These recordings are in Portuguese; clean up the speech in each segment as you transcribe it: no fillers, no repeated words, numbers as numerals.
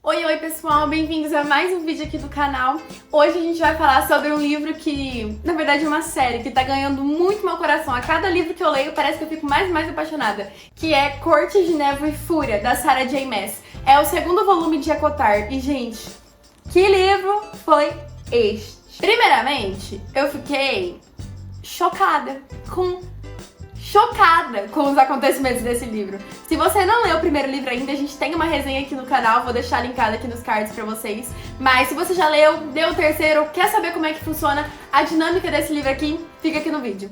Oi pessoal, bem-vindos a mais um vídeo aqui do canal. Hoje a gente vai falar sobre um livro que, na verdade, é uma série que tá ganhando muito meu coração. A cada livro que eu leio parece que eu fico mais e mais apaixonada, que é Corte de Névoa e Fúria, da Sarah J. Maas. É o segundo volume de ACOTAR e, gente, que livro foi este? Primeiramente, eu fiquei chocada com os acontecimentos desse livro. Se você não leu o primeiro livro ainda, a gente tem uma resenha aqui no canal, vou deixar linkada aqui nos cards pra vocês. Mas se você já leu o terceiro, quer saber como é que funciona a dinâmica desse livro aqui, fica aqui no vídeo.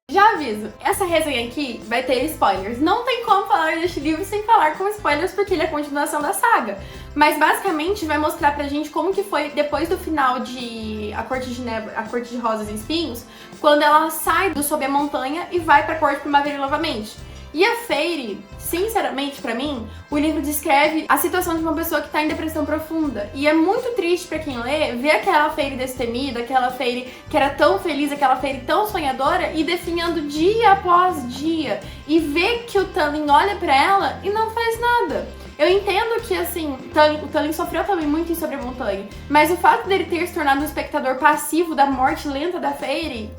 Já aviso, essa resenha aqui vai ter spoilers. Não tem como falar deste livro sem falar com spoilers, porque ele é a continuação da saga. Mas basicamente vai mostrar pra gente como que foi depois do final de A Corte de Névoa, A Corte de Rosas e Espinhos, quando ela sai do Sob a Montanha e vai pra Corte Primaveria novamente. E a Feyre, sinceramente pra mim, o livro descreve a situação de uma pessoa que tá em depressão profunda. E é muito triste pra quem lê ver aquela Feyre destemida, aquela Feyre que era tão feliz, aquela Feyre tão sonhadora e definhando dia após dia. E ver que o Tully olha pra ela e não faz nada. Eu entendo que, assim, o Tully sofreu também muito em Sob a Montanha, mas o fato dele ter se tornado um espectador passivo da morte lenta da Feyre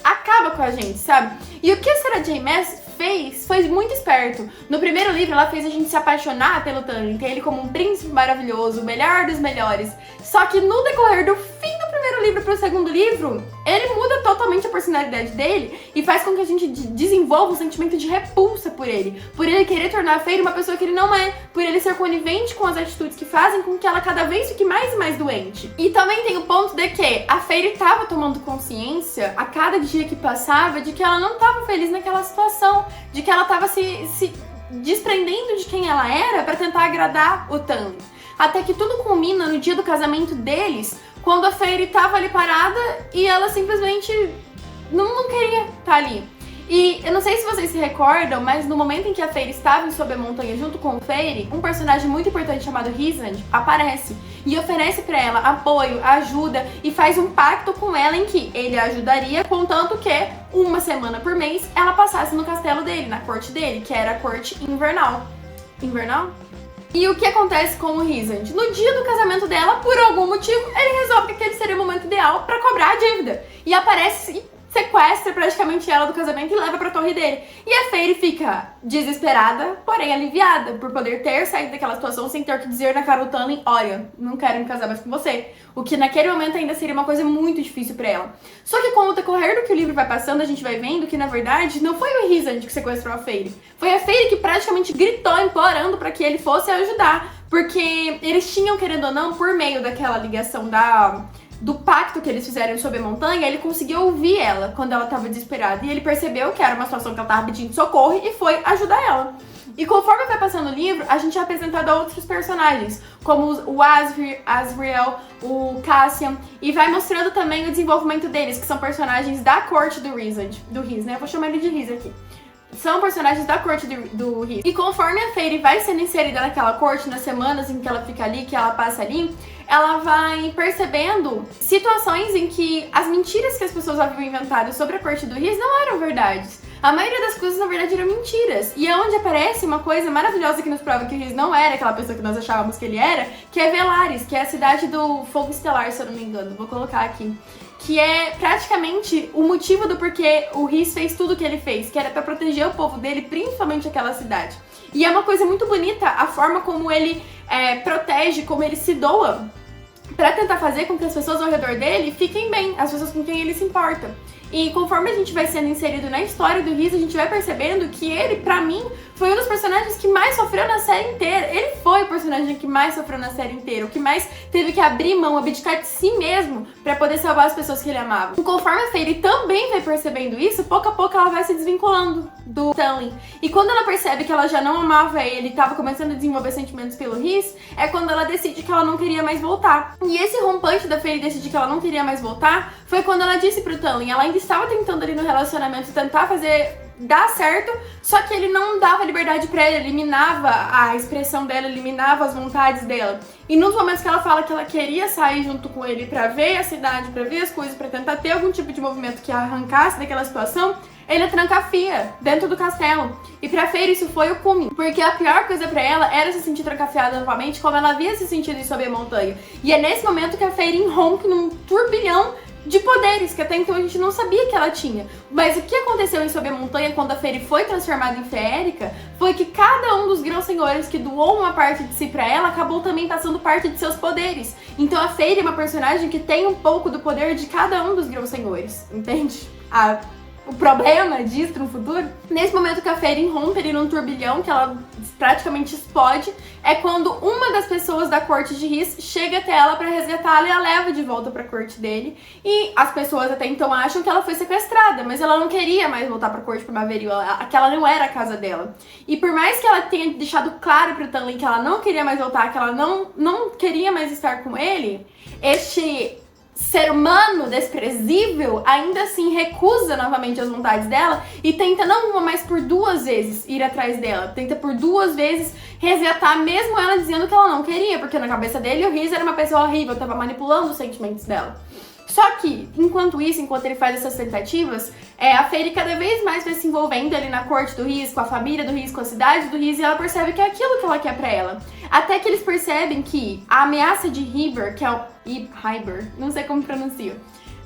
acaba com a gente, sabe? E o que a Sarah J. Maas fez foi muito esperto. No primeiro livro, ela fez a gente se apaixonar pelo Tully, ter ele como um príncipe maravilhoso, o melhor dos melhores. Só que no decorrer do fim do primeiro livro pro segundo livro, ele muda totalmente a personalidade dele e faz com que a gente desenvolva um sentimento de repulsa por ele querer tornar a Feyre uma pessoa que ele não é, por ele ser conivente com as atitudes que fazem com que ela cada vez fique mais e mais doente. E também tem o ponto de que a Feyre tava tomando consciência a cada dia que passava de que ela não tava feliz naquela situação, de que ela tava se desprendendo de quem ela era pra tentar agradar o Tully. Até que tudo culmina no dia do casamento deles, quando a Feyre tava ali parada e ela simplesmente não queria estar ali. E eu não sei se vocês se recordam, mas no momento em que a Feyre estava em Sob a Montanha junto com o Feyre, um personagem muito importante chamado Rhysand aparece e oferece pra ela apoio, ajuda e faz um pacto com ela em que ele a ajudaria, contanto que uma semana por mês ela passasse no castelo dele, na corte dele, que era a corte invernal. Invernal? E o que acontece com o Rhysand? No dia do casamento dela, por algum motivo, ele resolve que aquele seria o momento ideal pra cobrar a dívida. E aparece sequestra praticamente ela do casamento e leva pra torre dele. E a Feyre fica desesperada, porém aliviada, por poder ter saído daquela situação sem ter que dizer na cara do Tully, olha, não quero me casar mais com você. O que naquele momento ainda seria uma coisa muito difícil pra ela. Só que com o decorrer do que o livro vai passando, a gente vai vendo que, na verdade, não foi o Rhysand que sequestrou a Feyre. Foi a Feyre que praticamente gritou, implorando pra que ele fosse ajudar. Porque eles tinham, querendo ou não, por meio daquela ligação do pacto que eles fizeram Sob a Montanha, ele conseguiu ouvir ela quando ela estava desesperada. E ele percebeu que era uma situação que ela estava pedindo socorro e foi ajudar ela. E conforme vai passando o livro, a gente é apresentado a outros personagens, como o Asriel, o Cassian, e vai mostrando também o desenvolvimento deles, que são personagens da corte do Rhysand, né? Eu vou chamar ele de Rhys aqui. São personagens da corte do Rhys. E conforme a Feyre vai sendo inserida naquela corte, nas semanas em que ela fica ali, que ela passa ali, ela vai percebendo situações em que as mentiras que as pessoas haviam inventado sobre a corte do Rhys não eram verdades. A maioria das coisas, na verdade, eram mentiras. E é onde aparece uma coisa maravilhosa que nos prova que o Rhys não era aquela pessoa que nós achávamos que ele era, que é Velaris, que é a cidade do Fogo Estelar, se eu não me engano. Vou colocar aqui. Que é praticamente o motivo do porquê o Rhys fez tudo o que ele fez, que era pra proteger o povo dele, principalmente aquela cidade. E é uma coisa muito bonita a forma como ele protege, como ele se doa pra tentar fazer com que as pessoas ao redor dele fiquem bem, as pessoas com quem ele se importa. E conforme a gente vai sendo inserido na história do Rhys, a gente vai percebendo que ele, pra mim, foi um dos personagens que mais sofreu na série inteira. Ele foi o personagem que mais sofreu na série inteira, o que mais teve que abrir mão, abdicar de si mesmo pra poder salvar as pessoas que ele amava. E conforme a Feyre também vai percebendo isso, pouco a pouco ela vai se desvinculando do Tully. E quando ela percebe que ela já não amava ele e tava começando a desenvolver sentimentos pelo Rhys, é quando ela decide que ela não queria mais voltar. E esse rompante da Feyre decidir que ela não queria mais voltar foi quando ela disse pro Tully, ela ainda estava tentando ali no relacionamento tentar fazer dar certo, só que ele não dava liberdade pra ela, eliminava a expressão dela, eliminava as vontades dela. E nos momentos que ela fala que ela queria sair junto com ele pra ver a cidade, pra ver as coisas, pra tentar ter algum tipo de movimento que a arrancasse daquela situação, ele trancafiia dentro do castelo. E pra Feyre isso foi o cume, porque a pior coisa pra ela era se sentir trancafiada novamente, como ela havia se sentido em Sob a Montanha. E é nesse momento que a Feyre irrompe num turbilhão de poderes, que até então a gente não sabia que ela tinha. Mas o que aconteceu em Sob a Montanha, quando a Feyre foi transformada em feérica, foi que cada um dos grãos senhores que doou uma parte de si pra ela, acabou também passando parte de seus poderes. Então a Feyre é uma personagem que tem um pouco do poder de cada um dos grãos senhores, entende? O problema disso no futuro, nesse momento que a Feyre irrompe ali num turbilhão, que ela praticamente explode, é quando uma das pessoas da corte de Rhys chega até ela pra resgatá-la e a leva de volta pra corte dele. E as pessoas até então acham que ela foi sequestrada, mas ela não queria mais voltar pra corte Primaveril, aquela não era a casa dela. E por mais que ela tenha deixado claro pro Tamlin que ela não queria mais voltar, que ela não queria mais estar com ele, este ser humano desprezível ainda assim recusa novamente as vontades dela e tenta não uma, mas por 2 vezes ir atrás dela. Tenta por 2 vezes resgatar, mesmo ela dizendo que ela não queria, porque na cabeça dele o Rhys era uma pessoa horrível, tava manipulando os sentimentos dela. Só que, enquanto isso, enquanto ele faz essas tentativas, a Feyre cada vez mais vai se envolvendo ali na corte do Rhys, com a família do Rhys, com a cidade do Rhys, e ela percebe que é aquilo que ela quer pra ela. Até que eles percebem que a ameaça de Hybor, que é o Hybor, não sei como pronuncia,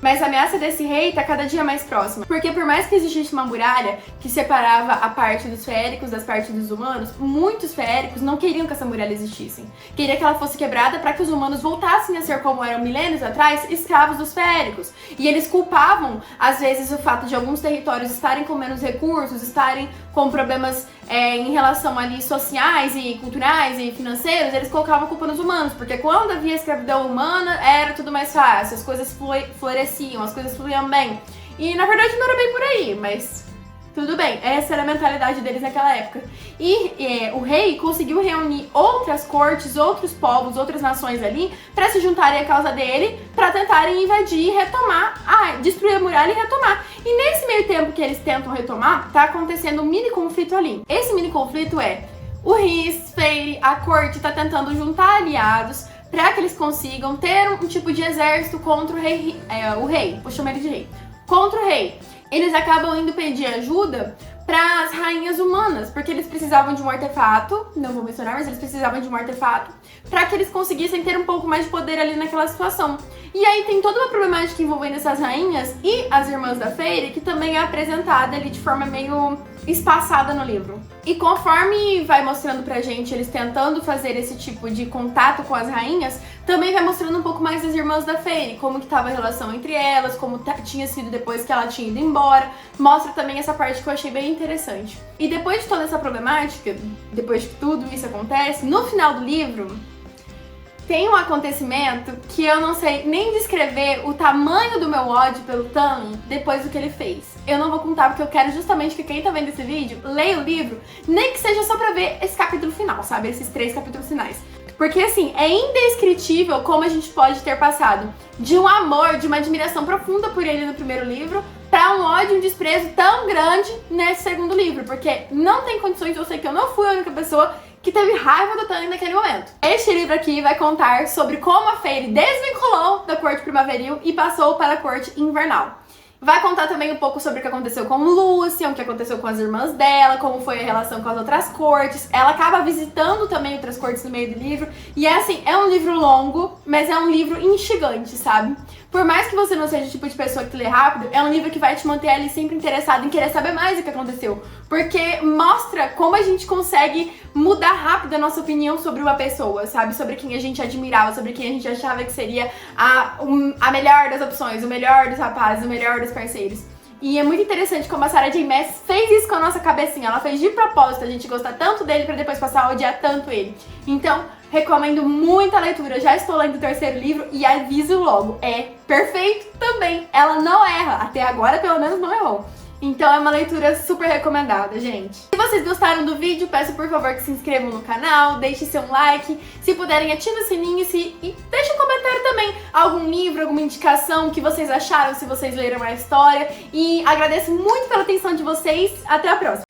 mas a ameaça desse rei tá cada dia mais próxima. Porque por mais que existisse uma muralha que separava a parte dos feéricos das partes dos humanos, muitos feéricos não queriam que essa muralha existisse. Queria que ela fosse quebrada para que os humanos voltassem a ser como eram milênios atrás, escravos dos feéricos. E eles culpavam, às vezes, o fato de alguns territórios estarem com menos recursos, estarem com problemas em relação ali sociais e culturais e financeiros, eles colocavam a culpa nos humanos, porque quando havia escravidão humana era tudo mais fácil, as coisas floresciam, as coisas fluíam bem. E na verdade não era bem por aí, mas tudo bem, essa era a mentalidade deles naquela época. E o rei conseguiu reunir outras cortes, outros povos, outras nações ali para se juntarem à causa dele, para tentarem invadir e retomar, destruir a muralha e retomar. E nesse meio tempo que eles tentam retomar, tá acontecendo um mini conflito ali. Esse mini conflito o Rhys, Feyre, a corte tá tentando juntar aliados para que eles consigam ter um tipo de exército contra o rei, vou chamar ele de rei, contra o rei. Eles acabam indo pedir ajuda para as rainhas humanas, porque eles precisavam de um artefato, não vou mencionar, mas eles precisavam de um artefato para que eles conseguissem ter um pouco mais de poder ali naquela situação. E aí tem toda uma problemática envolvendo essas rainhas e as irmãs da Feyre, que também é apresentada ali de forma meio espaçada no livro. E conforme vai mostrando pra gente eles tentando fazer esse tipo de contato com as rainhas, também vai mostrando um pouco mais das irmãs da Feyre, como que tava a relação entre elas, como tinha sido depois que ela tinha ido embora. Mostra também essa parte que eu achei bem interessante. E depois de toda essa problemática, depois que tudo isso acontece, no final do livro tem um acontecimento que eu não sei nem descrever o tamanho do meu ódio pelo Tamlin depois do que ele fez. Eu não vou contar porque eu quero justamente que quem tá vendo esse vídeo leia o livro, nem que seja só pra ver esse capítulo final, sabe? Esses 3 capítulos finais. Porque assim, é indescritível como a gente pode ter passado de um amor, de uma admiração profunda por ele no primeiro livro, pra um ódio e um desprezo tão grande nesse segundo livro. Porque não tem condições, eu sei que eu não fui a única pessoa que teve raiva do Tamlin naquele momento. Este livro aqui vai contar sobre como a Feyre desvinculou da corte primaveril e passou para a corte invernal. Vai contar também um pouco sobre o que aconteceu com Lucian, o que aconteceu com as irmãs dela, como foi a relação com as outras cortes. Ela acaba visitando também outras cortes no meio do livro. E assim, é um livro longo, mas é um livro instigante, sabe? Por mais que você não seja o tipo de pessoa que lê rápido, é um livro que vai te manter ali sempre interessado em querer saber mais do que aconteceu. Porque mostra como a gente consegue mudar rápido a nossa opinião sobre uma pessoa, sabe? Sobre quem a gente admirava, sobre quem a gente achava que seria a melhor das opções, o melhor dos rapazes, o melhor dos parceiros. E é muito interessante como a Sarah J. Maas fez isso com a nossa cabecinha. Ela fez de propósito a gente gostar tanto dele pra depois passar a odiar tanto ele. Então, recomendo muito a leitura. Já estou lendo o 3º livro e aviso logo, é perfeito também. Ela não erra. Até agora, pelo menos, não errou. Então é uma leitura super recomendada, gente. Se vocês gostaram do vídeo, peço por favor que se inscrevam no canal, deixem seu like, se puderem ative o sininho e deixe um comentário também, algum livro, alguma indicação que vocês acharam, se vocês leram a história. E agradeço muito pela atenção de vocês, até a próxima!